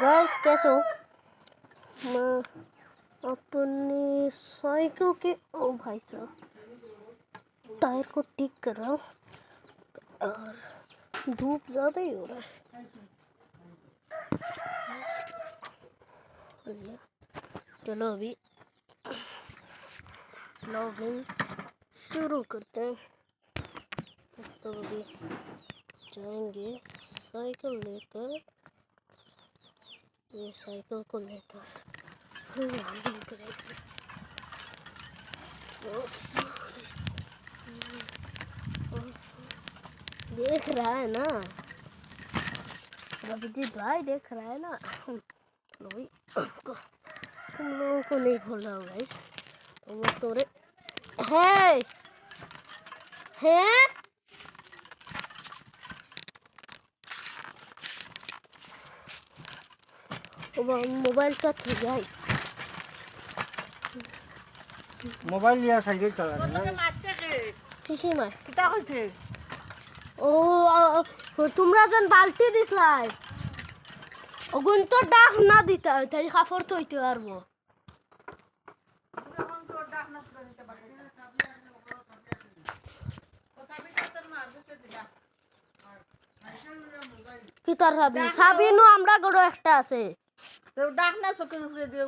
Guys कैसे हो? मैं अपनी साइकिल के भाई साहब टायर को ठीक कर रहा हूँ और धूप ज़्यादा ही हो रहा है। चलो अभी लॉगिंग शुरू करते हैं। तो अभी जाएंगे साइकिल लेकर, ये साइकिल को लेकर लॉगिंग करेंगे। देख रहा है ना रविजीत भाई, देख रहा है ना भाई, तुम लोगों को नहीं खोल रहा होगा इस तो वो तोरे है मोबाइल का हो गया मोबाइल लिया साइकिल चला रहा है किसी में किता কইছে ও তোমরা যেন বালতি দিছলাই ওগুন তো ডাক না দিতে তাই কাপড় ধুইতে পারবো। কি তার সাবি সাবিনও আমরা গড় একটা আছে তো ডাক না চোখের উপরে দিও